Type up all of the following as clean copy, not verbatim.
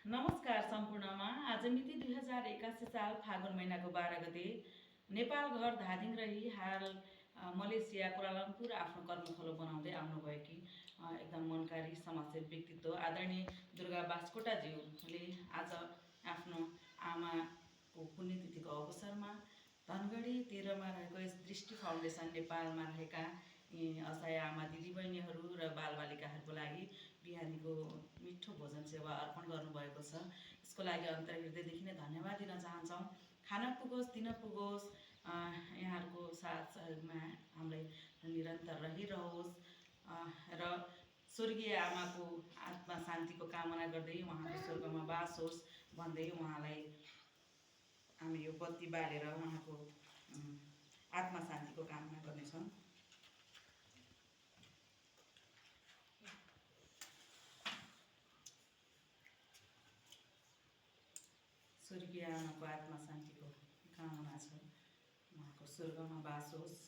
नमस्कार सम्पूर्णमा। आज मिति 2081 साल फागुन महिनाको 12 गते नेपाल घर धादिङ रही हाल मलेसिया कुलालम्पुर आफ्नो कर्मथलो बनाउँदै आउनुभएकी एकदम मनकारी समाजसेवी व्यक्तित्व आदरणीय दुर्गा बास्कोटाज्यूले आज आफ्नो आमाको पुण्यतिथिको अवसरमा धनगढी 13 मा रहेको यस दृष्टि फाउन्डेसन नेपालमा रहेका असहाय आमा दिदीबहिनीहरू र बालबालिकाहरूको लागि बिहानीको मिठो भोजन सेवा अर्पण गर्नुभएको छ। यसको लागि अन्तर्हृदयदेखि नै धन्यवाद दिन चाहन्छौँ। खान पुगोस् दिन पुगोस्, यहाँहरूको साथ सहयोगमा हामीलाई निरन्तर रहिरहोस् र स्वर्गीय आमाको आत्मा शान्तिको कामना गर्दै उहाँको स्वर्गमा बास होस् भन्दै उहाँलाई हामी यो बत्ती बालेर उहाँको आत्मा शान्तिको कामना गर्नेछौँ। स्वर्गीय आमाको आत्मा शान्तिको कामना छ, उहाँको स्वर्गमा बास होस्।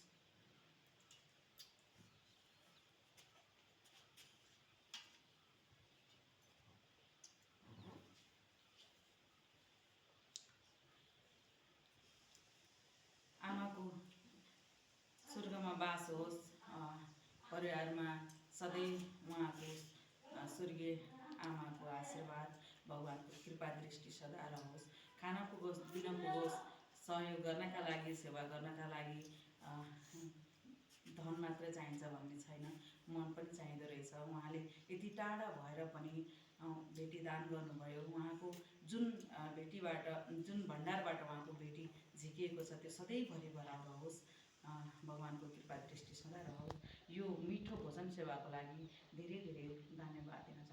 आमाको स्वर्गमा बास होस्। परिवारमा सधैँ उहाँको स्वर्गीय आमाको आशीर्वाद भगवानको कृपा दृष्टि सदा रहोस्। खान पुगोस् दिन पुगोस्, सहयोग गर्नका लागि सेवा गर्नका लागि धन मात्रै चाहिन्छ भन्ने छैन, मन पनि चाहिँदो रहेछ। उहाँले यति टाढा भएर पनि भेटीदान गर्नुभयो। उहाँको जुन भेटीबाट जुन भण्डारबाट उहाँको भेटी झिकिएको छ त्यो सधैँभरि भरा रहोस्। भगवानको कृपा दृष्टि सदा रहोस्। यो मिठो भोजन सेवाको लागि धेरै धेरै धन्यवाद दिन